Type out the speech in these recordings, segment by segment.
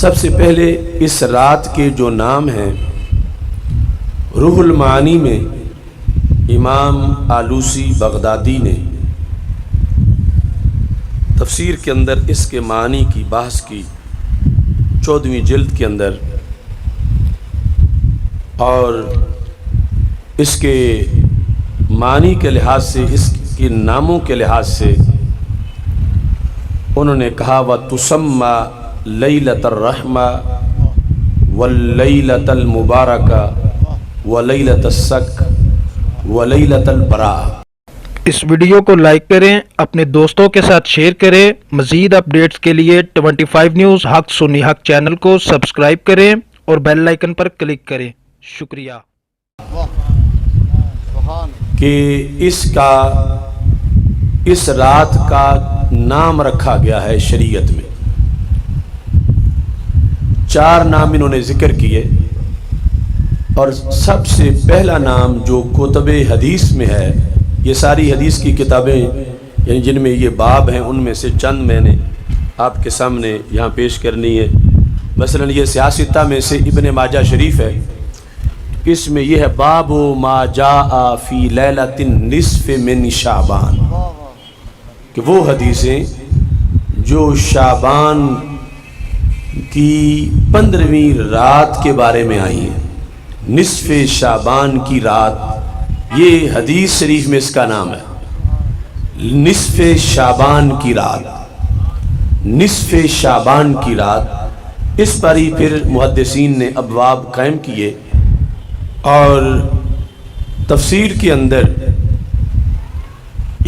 سب سے پہلے اس رات کے جو نام ہیں، روح المعانی میں امام آلوسی بغدادی نے تفسیر کے اندر اس کے معنی کی بحث کی 14ویں جلد کے اندر، اور اس کے معنی کے لحاظ سے، اس کے ناموں کے لحاظ سے انہوں نے کہا وَتُسَمَّى لَيْلَةَ الرَّحْمَةِ وَاللَّيْلَةَ الْمُبَارَكَةِ وَلَيْلَةَ السَّكْ وَلَيْلَةَ الْبَرَاءَ۔ اس ویڈیو کو لائک کریں، اپنے دوستوں کے ساتھ شیئر کریں۔ مزید اپڈیٹس کے لیے 25 نیوز حق سنی حق چینل کو سبسکرائب کریں اور بیل آئیکن پر کلک کریں۔ شکریہ۔ کہ اس رات کا نام رکھا گیا ہے شریعت میں، 4 نام انہوں نے ذکر کیے، اور سب سے پہلا نام جو کتب حدیث میں ہے، یہ ساری حدیث کی کتابیں یعنی جن میں یہ باب ہیں، ان میں سے چند میں نے آپ کے سامنے یہاں پیش کرنی ہے۔ مثلا یہ سیاستہ میں سے ابن ماجہ شریف ہے، اس میں یہ ہے باب ما جاء فی لیلۃ النصف من شعبان، کہ وہ حدیثیں جو شعبان کی 15ویں رات کے بارے میں آئی ہیں، نصف شعبان کی رات، یہ حدیث شریف میں اس کا نام ہے، نصف شعبان کی رات، نصف شعبان کی رات۔ اس پر ہی پھر محدثین نے ابواب قائم کیے، اور تفسیر کے اندر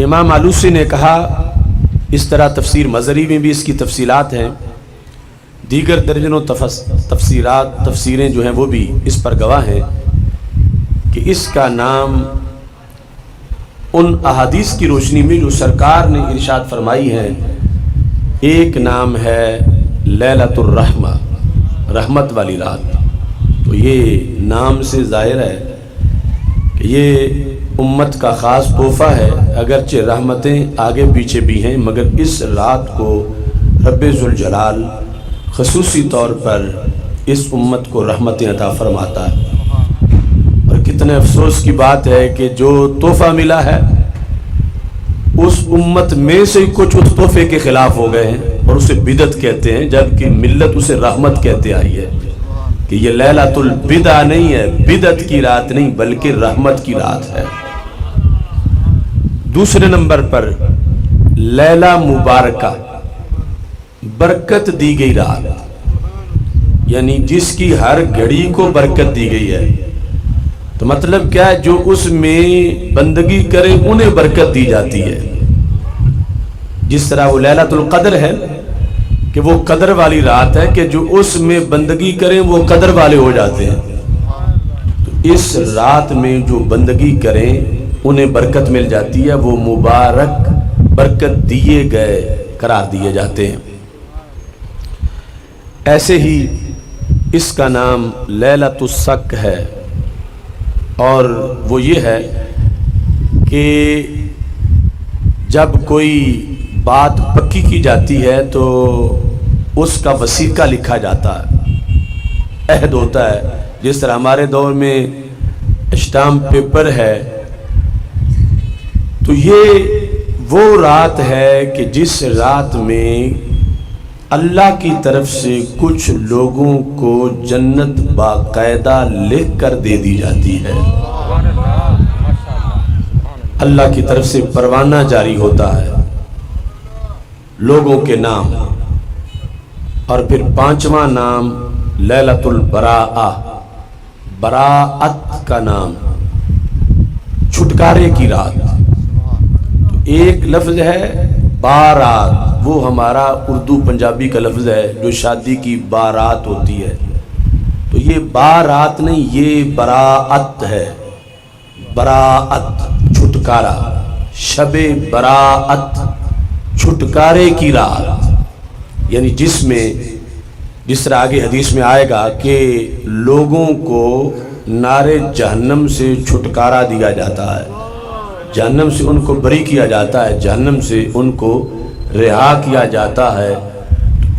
امام آلوسی نے کہا، اس طرح تفسیر مظہری میں بھی اس کی تفصیلات ہیں، دیگر درجنوں تفسیریں جو ہیں وہ بھی اس پر گواہ ہیں کہ اس کا نام ان احادیث کی روشنی میں جو سرکار نے ارشاد فرمائی ہیں، ایک نام ہے لیلۃ الرحمہ، رحمت والی رات۔ تو یہ نام سے ظاہر ہے کہ یہ امت کا خاص تحفہ ہے، اگرچہ رحمتیں آگے پیچھے بھی ہیں، مگر اس رات کو رب ذوالجلال خصوصی طور پر اس امت کو رحمتیں عطا فرماتا ہے۔ اور کتنے افسوس کی بات ہے کہ جو تحفہ ملا ہے، اس امت میں سے کچھ اس تحفے کے خلاف ہو گئے ہیں اور اسے بدعت کہتے ہیں، جبکہ ملت اسے رحمت کہتے آئی ہے، کہ یہ لیلۃ البدع نہیں ہے، بدعت کی رات نہیں بلکہ رحمت کی رات ہے۔ دوسرے نمبر پر لیلہ مبارکہ، برکت دی گئی رات، یعنی جس کی ہر گھڑی کو برکت دی گئی ہے۔ تو مطلب کیا ہے؟ جو اس میں بندگی کرے انہیں برکت دی جاتی ہے، جس طرح وہ لیلۃ القدر ہے کہ وہ قدر والی رات ہے، کہ جو اس میں بندگی کریں وہ قدر والے ہو جاتے ہیں۔ تو اس رات میں جو بندگی کریں انہیں برکت مل جاتی ہے، وہ مبارک برکت دیے گئے قرار دیے جاتے ہیں۔ ایسے ہی اس کا نام لیلۃ السک ہے، اور وہ یہ ہے کہ جب کوئی بات پکی کی جاتی ہے تو اس کا وثیقہ لکھا جاتا ہے، عہد ہوتا ہے، جس طرح ہمارے دور میں اسٹامپ پیپر ہے۔ تو یہ وہ رات ہے کہ جس رات میں اللہ کی طرف سے کچھ لوگوں کو جنت باقاعدہ لکھ کر دے دی جاتی ہے، اللہ کی طرف سے پروانہ جاری ہوتا ہے لوگوں کے نام۔ اور پھر 5واں نام لیلۃ البراءہ، براءت کا نام، چھٹکارے کی رات۔ تو ایک لفظ ہے بارات، وہ ہمارا اردو پنجابی کا لفظ ہے، جو شادی کی بارات ہوتی ہے، تو یہ بارات نہیں، یہ براءت ہے، براءت چھٹکارا، شب براءت، چھٹکارے کی رات، یعنی جس میں جس طرح آگے حدیث میں آئے گا کہ لوگوں کو نار جہنم سے چھٹکارا دیا جاتا ہے، جہنم سے ان کو بری کیا جاتا ہے، جہنم سے ان کو رہا کیا جاتا ہے۔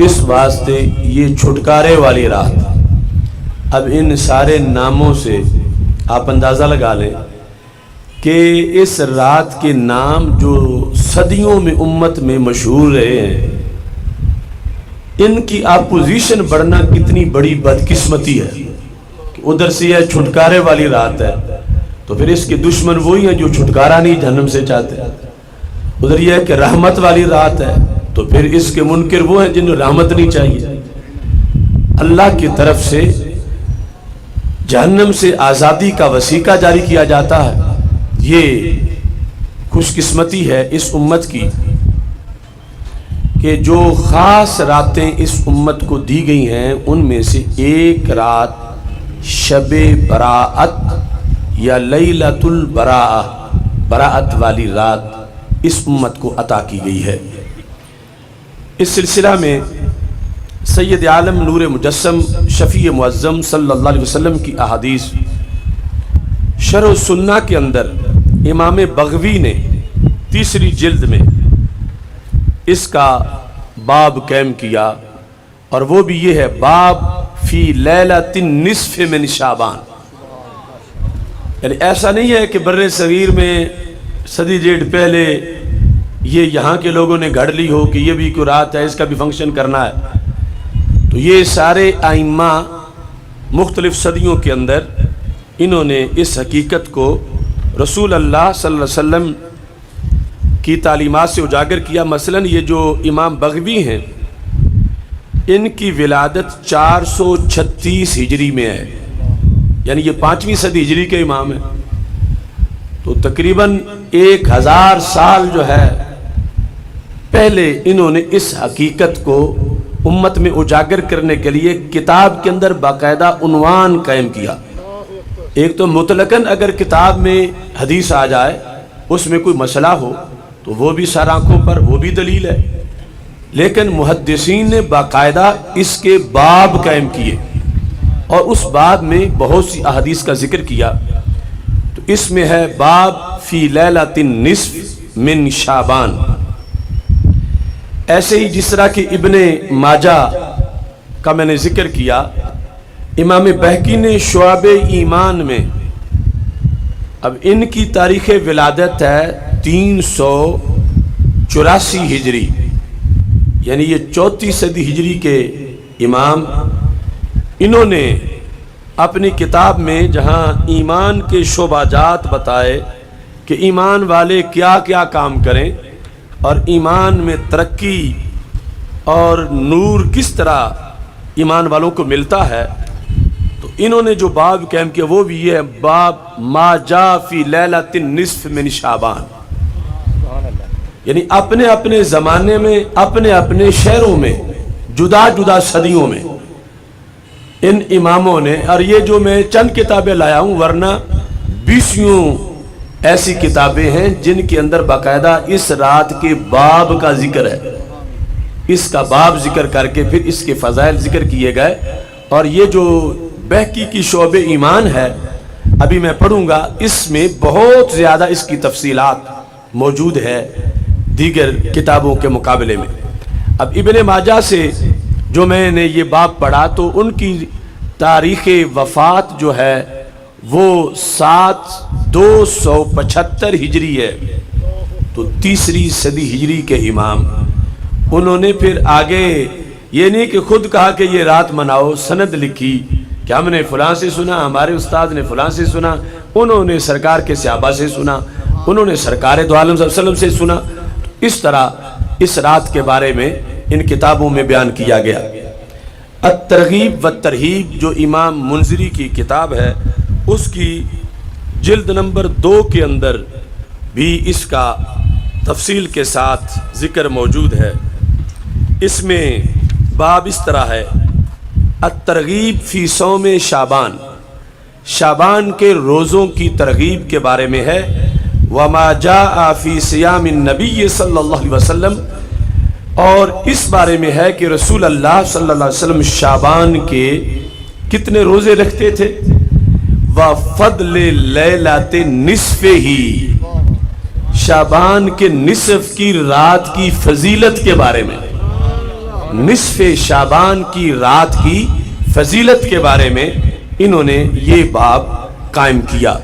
اس واسطے یہ چھٹکارے والی رات۔ اب ان سارے ناموں سے آپ اندازہ لگا لیں کہ اس رات کے نام جو صدیوں میں امت میں مشہور رہے ہیں، ان کی اپوزیشن بڑھنا کتنی بڑی بدقسمتی ہے کہ ادھر سے یہ چھٹکارے والی رات ہے تو پھر اس کے دشمن وہی ہیں جو چھٹکارا نہیں جہنم سے چاہتے، ادھر یہ ہے کہ رحمت والی رات ہے تو پھر اس کے منکر وہ ہیں جنہیں رحمت نہیں چاہیے۔ اللہ کی طرف سے جہنم سے آزادی کا وثیقہ جاری کیا جاتا ہے۔ یہ خوش قسمتی ہے اس امت کی کہ جو خاص راتیں اس امت کو دی گئی ہیں ان میں سے ایک رات شب براءت یا لیلۃ البراءہ، براءت والی رات اس امت کو عطا کی گئی ہے۔ اس سلسلہ میں سید عالم نور مجسم شفیع معظم صلی اللہ علیہ وسلم کی احادیث شرح السنہ کے اندر امام بغوی نے تیسری جلد میں اس کا باب قائم کیا، اور وہ بھی یہ ہے باب فی لیلۃ النصف من شعبان۔ یعنی ایسا نہیں ہے کہ بر صغیر میں صدی ڈیڑھ پہلے یہ یہاں کے لوگوں نے گھڑ لی ہو کہ یہ بھی کوئی رات ہے، اس کا بھی فنکشن کرنا ہے۔ تو یہ سارے ائمہ مختلف صدیوں کے اندر انہوں نے اس حقیقت کو رسول اللہ صلی اللہ علیہ وسلم کی تعلیمات سے اجاگر کیا۔ مثلا یہ جو امام بغوی ہیں ان کی ولادت 436 ہجری میں ہے، یعنی یہ 5ویں صدی ہجری کے امام ہیں، تو تقریباً 1000 سال جو ہے پہلے انہوں نے اس حقیقت کو امت میں اجاگر کرنے کے لیے کتاب کے اندر باقاعدہ عنوان قائم کیا۔ ایک تو مطلقاً اگر کتاب میں حدیث آ جائے اس میں کوئی مسئلہ ہو تو وہ بھی سر آنکھوں پر، وہ بھی دلیل ہے، لیکن محدثین نے باقاعدہ اس کے باب قائم کیے اور اس باب میں بہت سی احادیث کا ذکر کیا۔ تو اس میں ہے باب فی لیلۃ النصف من شعبان۔ ایسے ہی جس طرح کہ ابن ماجہ کا میں نے ذکر کیا، امام بہقی نے شعب ایمان میں، اب ان کی تاریخ ولادت ہے 384 ہجری، یعنی یہ 34 صدی ہجری کے امام، انہوں نے اپنی کتاب میں جہاں ایمان کے شعبات بتائے کہ ایمان والے کیا کیا کام کریں اور ایمان میں ترقی اور نور کس طرح ایمان والوں کو ملتا ہے، تو انہوں نے جو باب قائم کیا وہ بھی یہ ہے باب ما جاء فی لیلۃ النصف من شعبان۔ یعنی اپنے اپنے زمانے میں اپنے اپنے شہروں میں جدا جدا صدیوں میں ان اماموں نے، اور یہ جو میں چند کتابیں لایا ہوں ورنہ 20 ایسی کتابیں ہیں جن کے اندر باقاعدہ اس رات کے باب کا ذکر ہے، اس کا باب ذکر کر کے پھر اس کے فضائل ذکر کیے گئے۔ اور یہ جو بہقی کی شعب ایمان ہے ابھی میں پڑھوں گا، اس میں بہت زیادہ اس کی تفصیلات موجود ہے دیگر کتابوں کے مقابلے میں۔ اب ابن ماجہ سے جو میں نے یہ باب پڑھا تو ان کی تاریخ وفات جو ہے وہ 275 ہجری ہے، تو تیسری صدی ہجری کے امام۔ انہوں نے پھر آگے یہ نہیں کہ خود کہا کہ یہ رات مناؤ، سند لکھی کہ ہم نے فلاں سے سنا، ہمارے استاد نے فلاں سے سنا، انہوں نے سرکار کے صحابہ سے سنا، انہوں نے سرکار دو عالم صلی اللہ علیہ وسلم سے سنا۔ اس طرح اس رات کے بارے میں ان کتابوں میں بیان کیا گیا۔ الترغیب والترہیب جو امام منذری کی کتاب ہے اس کی جلد نمبر 2 کے اندر بھی اس کا تفصیل کے ساتھ ذکر موجود ہے۔ اس میں باب اس طرح ہے، الترغیب فی صوم شعبان، شعبان کے روزوں کی ترغیب کے بارے میں ہے، وما جاء فی صیام النبی صلی اللہ علیہ وسلم، اور اس بارے میں ہے کہ رسول اللہ صلی اللہ علیہ وسلم شعبان کے کتنے روزے رکھتے تھے، وفضل لیلۃ نصف ہی، شعبان کے نصف کی رات کی فضیلت کے بارے میں۔ نصف شعبان کی رات کی فضیلت کے بارے میں انہوں نے یہ باب قائم کیا۔